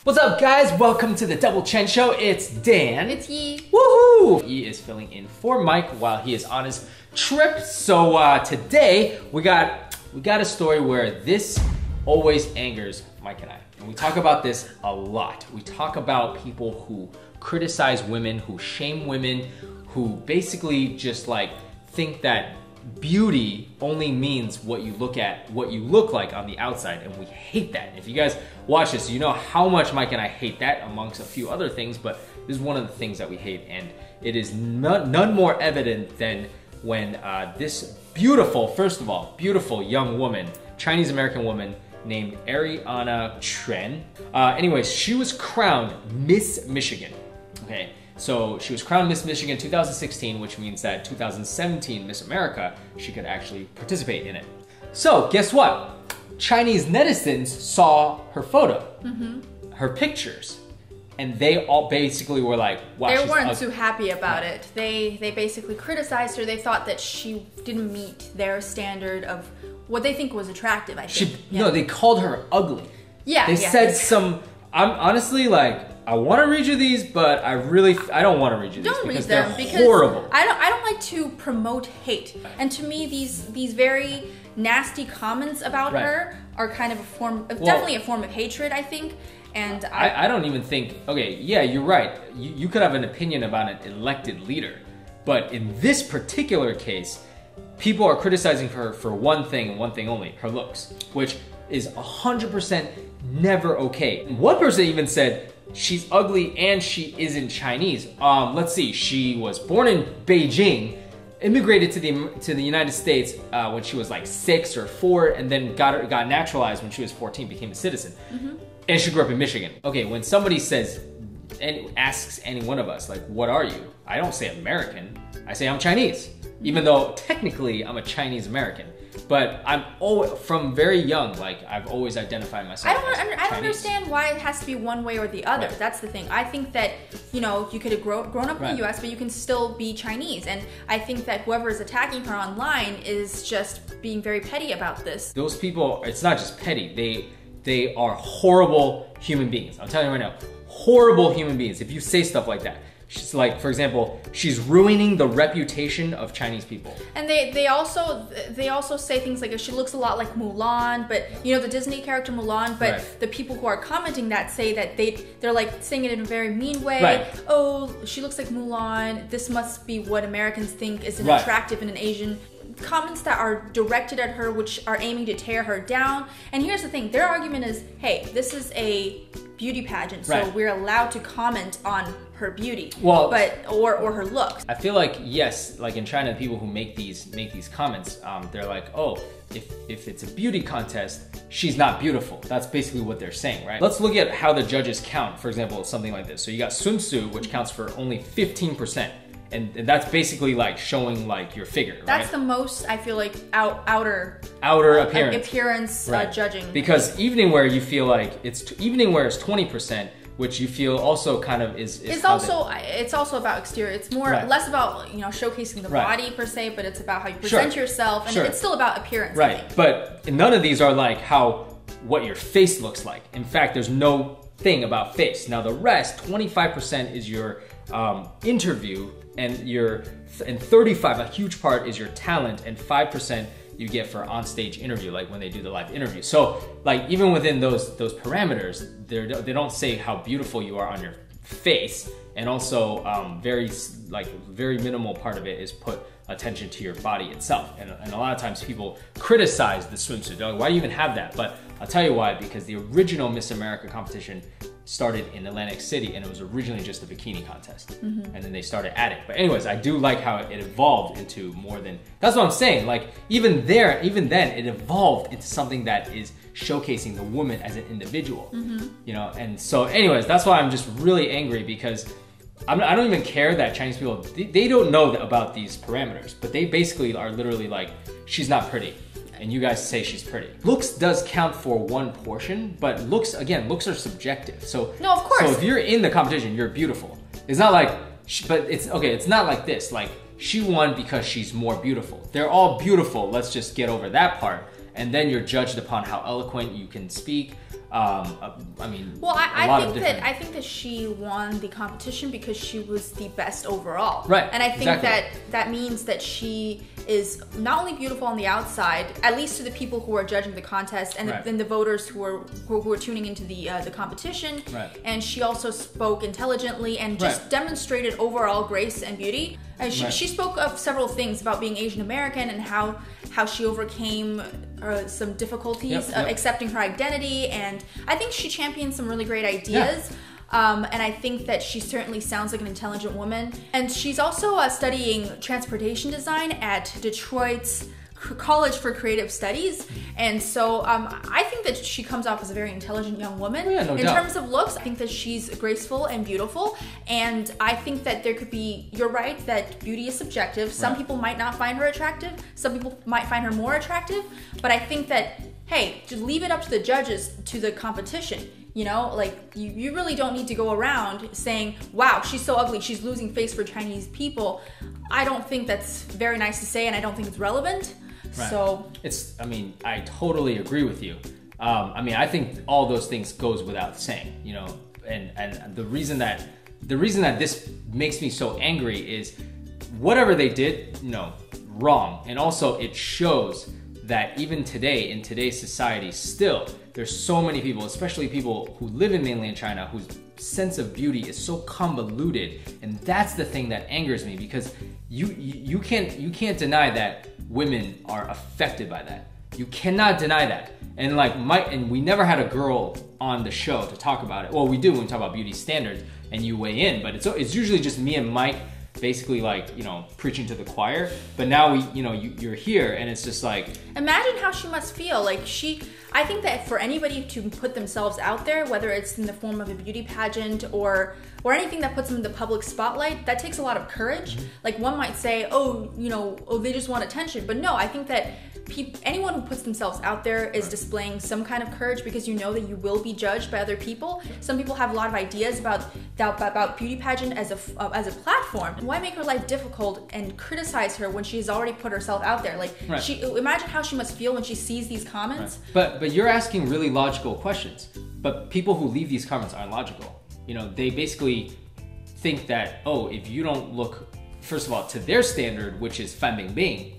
What's up, guys? Welcome to the Double Chen Show. It's Dan. It's Yi. Woohoo! Yi is filling in for Mike while he is on his trip. So today we got a story where this always angers Mike and I. And we talk about this a lot. We talk about people who criticize women, who shame women, who basically just like think that beauty only means what you look like on the outside, and we hate that. If you guys watch this, you know how much Mike and I hate that, amongst a few other things, but this is one of the things that we hate, and it is none more evident than when this beautiful, first of all, beautiful young woman, Chinese American woman named Arianna Quan. Anyways, she was crowned Miss Michigan, okay? So she was crowned Miss Michigan 2016, which means that 2017 Miss America, she could actually participate in it. So guess what? Chinese netizens saw her photo, her pictures, and they all basically were like, wow, they weren't too happy about it. They basically criticized her. They thought that she didn't meet their standard of what they think was attractive, I think. No, they called her ugly. Yeah, They said some, I'm honestly like, I want to read you these, but I don't want to read you these because they're horrible. I don't like to promote hate, and to me, these very nasty comments about her are kind of a form, definitely a form of hatred, I think. And I don't even think. Okay, yeah, you're right. You could have an opinion about an elected leader, but in this particular case, people are criticizing her for one thing and one thing only: her looks, which is 100% never okay. One person even said she's ugly and she isn't Chinese. Let's see, she was born in Beijing, immigrated to the United States when she was like 6 or 4, and then got naturalized when she was 14, became a citizen. And she grew up in Michigan. Okay, when somebody says and asks any one of us, like, what are you? I don't say American, I say I'm Chinese, even though technically I'm a Chinese American. But I'm always, from very young, like I've always identified myself as Chinese. I don't understand why it has to be one way or the other. Right. That's the thing. I think that, you know, you could have grown up in the US, but you can still be Chinese. And I think that whoever is attacking her online is just being very petty about this. Those people, it's not just petty. They are horrible human beings. I'm telling you right now, horrible human beings. If you say stuff like that. She's like, for example, she's ruining the reputation of Chinese people. And they also say things like she looks a lot like Mulan, but you know, the Disney character Mulan, but the people who are commenting that say that they're like saying it in a very mean way. Oh, she looks like Mulan. This must be what Americans think is an attractive in an Asian. Comments that are directed at her, which are aiming to tear her down. And here's the thing, their argument is, hey, this is a beauty pageant, so we're allowed to comment on her beauty, or her looks. I feel like, yes, like in China, people who make these comments, they're like, oh, if it's a beauty contest, she's not beautiful. That's basically what they're saying, right? Let's look at how the judges count, for example, something like this. So you got swimsuit, which counts for only 15%. And that's basically like showing like your figure, right? That's the most, I feel like, outer appearance judging. Because evening wear, you feel like evening wear is 20%, which you feel also kind of is it's also about exterior. It's more less about, you know, showcasing the body per se, but it's about how you present yourself, and it's still about appearance. But none of these are like what your face looks like. In fact, there's no thing about face. Now the rest, 25% is your interview, and 35, a huge part is your talent, and 5% you get for on-stage interview, like when they do the live interview. So like even within those parameters, they don't say how beautiful you are on your face, and also very minimal part of it is put attention to your body itself. And a lot of times people criticize the swimsuit. They're like, why do you even have that? But I'll tell you why, because the original Miss America competition started in Atlantic City, and it was originally just a bikini contest. And then they started adding. But anyways, I do like how it evolved into more than, that's what I'm saying. Like even then, it evolved into something that is showcasing the woman as an individual, you know? And so anyways, that's why I'm just really angry, because I don't even care that Chinese people, they don't know about these parameters, but they basically are literally like, she's not pretty. And you guys say she's pretty. Looks does count for one portion, but looks are subjective. So no, of course. So if you're in the competition, you're beautiful. It's not like, but it's okay. It's not like this. Like she won because she's more beautiful. They're all beautiful. Let's just get over that part. and then you're judged upon how eloquent you can speak. I mean, well, I think that she won the competition because she was the best overall. Right. And I think that means that she is not only beautiful on the outside, at least to the people who are judging the contest and then the voters who are tuning into the competition. Right. And she also spoke intelligently and just demonstrated overall grace and beauty. And she spoke of several things about being Asian American and how she overcame some difficulties accepting her identity, and I think she championed some really great ideas. And I think that she certainly sounds like an intelligent woman. And she's also studying transportation design at Detroit's College for Creative Studies, and so I think that she comes off as a very intelligent young woman. In terms of looks, I think that she's graceful and beautiful, and I think that there could be, you're right, that beauty is subjective. Some people might not find her attractive, some people might find her more attractive, but I think that, hey, just leave it up to the judges, to the competition. You know, like, you really don't need to go around saying, wow, she's so ugly, she's losing face for Chinese people. I don't think that's very nice to say, and I don't think it's relevant. Right. So I mean, I totally agree with you. I mean, I think all those things goes without saying, you know, and the reason that this makes me so angry is whatever they did, you know, wrong. And also it shows that even today, in today's society, still, there's so many people, especially people who live in mainland China, whose sense of beauty is so convoluted. And that's the thing that angers me, because you can't deny that women are affected by that. You cannot deny that. And and we never had a girl on the show to talk about it. Well, we do when we talk about beauty standards and you weigh in, but it's usually just me and Mike basically, like, you know, preaching to the choir. But now you're here, and it's just like, imagine how she must feel. Like, I think that for anybody to put themselves out there, whether it's in the form of a beauty pageant or anything that puts them in the public spotlight, that takes a lot of courage. Like, one might say, they just want attention. But no, I think that anyone who puts themselves out there is displaying some kind of courage, because you know that you will be judged by other people. Some people have a lot of ideas about beauty pageant as a platform. Why make her life difficult and criticize her when she's already put herself out there? Like, imagine how she must feel when she sees these comments. But you're asking really logical questions. But people who leave these comments aren't logical. You know, they basically think that, if you don't look, first of all, to their standard, which is fan bingbing,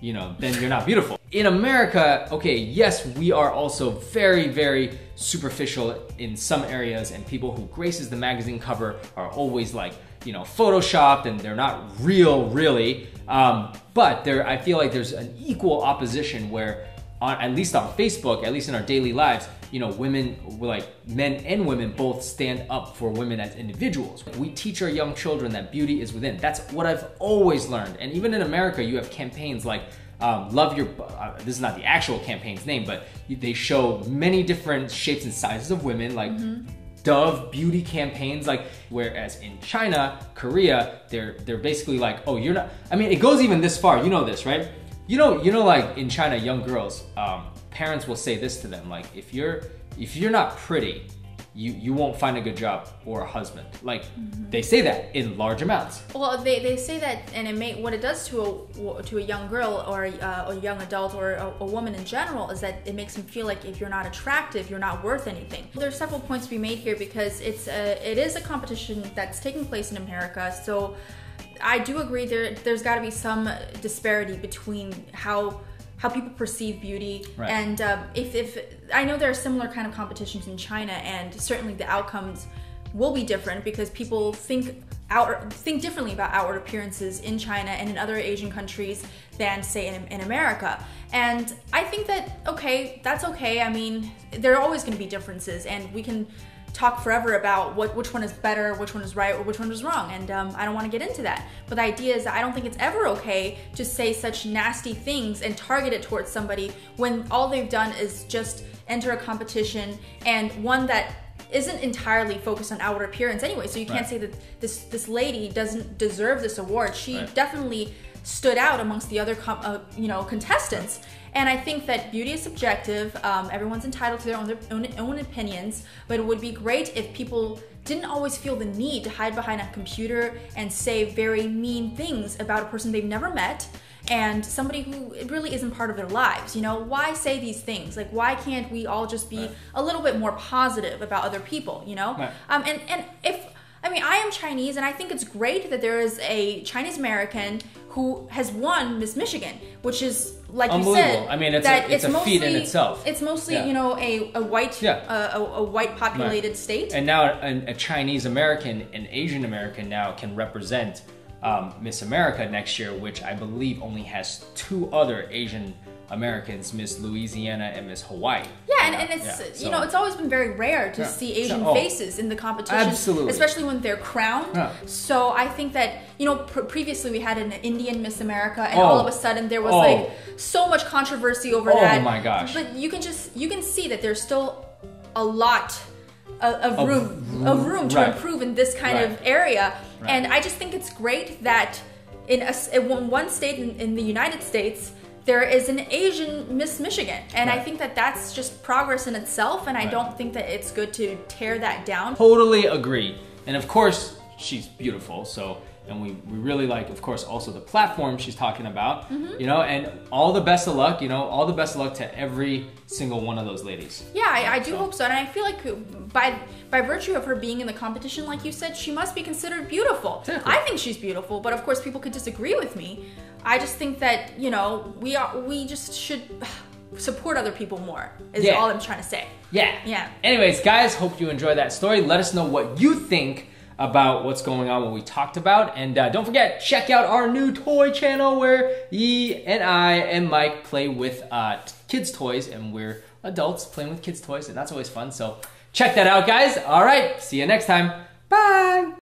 you know, then you're not beautiful. In America, okay, yes, we are also very, very superficial in some areas, and people who graces the magazine cover are always, like, you know, photoshopped, and they're not real, really. But I feel like there's an equal opposition where, at least on Facebook, at least in our daily lives, you know, women, like men and women, both stand up for women as individuals. We teach our young children that beauty is within. That's what I've always learned. And even in America, you have campaigns like Love Your, this is not the actual campaign's name, but they show many different shapes and sizes of women, like Dove beauty campaigns, like, whereas in China, Korea, they're basically like, you're not, I mean, it goes even this far, you know this, right? You know, like in China, young girls, parents will say this to them, like, if you're not pretty, you won't find a good job or a husband. Like, they say that in large amounts. Well, they say that, and what it does to a young girl or a young adult or a woman in general is that it makes them feel like if you're not attractive, you're not worth anything. There's several points to be made here, because it is a competition that's taking place in America. So I do agree there's got to be some disparity between how people perceive beauty, and if I know there are similar kind of competitions in China, and certainly the outcomes will be different because people think differently about outward appearances in China and in other Asian countries than, say, in America. And I think that that's okay. I mean, there are always going to be differences, and we can talk forever about which one is better, which one is right, or which one is wrong, and I don't want to get into that. But the idea is that I don't think it's ever okay to say such nasty things and target it towards somebody when all they've done is just enter a competition, and one that isn't entirely focused on outward appearance anyway. So you can't say that this lady doesn't deserve this award. She definitely stood out amongst the other contestants. And I think that beauty is subjective. Everyone's entitled to their own opinions, but it would be great if people didn't always feel the need to hide behind a computer and say very mean things about a person they've never met. and somebody who really isn't part of their lives. You know, why say these things? Like, why can't we all just be a little bit more positive about other people, you know? And if, I mean, I am Chinese, and I think it's great that there is a Chinese American who has won Miss Michigan, which is, like you said, I mean, it's a mostly, feat in itself. It's mostly, you know, a white a white populated state. And now a Chinese American, an Asian American now can represent Miss America next year, which I believe only has 2 other Asian Americans, Miss Louisiana and Miss Hawaii. Yeah, and it's you know, it's always been very rare to see Asian faces in the competition, absolutely, especially when they're crowned. So I think that, you know, previously we had an Indian Miss America, and all of a sudden there was like so much controversy over that. Oh my gosh! But you can see that there's still a lot of room to improve in this kind of area, and I just think it's great that in one state in the United States, there is an Asian Miss Michigan, and I think that that's just progress in itself, and I don't think that it's good to tear that down. Totally agree. And of course, she's beautiful, so, and we really like, of course, also the platform she's talking about, you know, and all the best of luck, you know, all the best of luck to every single one of those ladies. Yeah, I do hope so, and I feel like by virtue of her being in the competition, like you said, she must be considered beautiful. Exactly. I think she's beautiful, but of course people could disagree with me. I just think that, you know, we just should support other people more, is all I'm trying to say. Yeah. Anyways, guys, hope you enjoyed that story. Let us know what you think about what's going on, what we talked about. And don't forget, check out our new toy channel where Yi and I and Mike play with kids' toys, and we're adults playing with kids' toys, and that's always fun. So check that out, guys. All right, see you next time. Bye.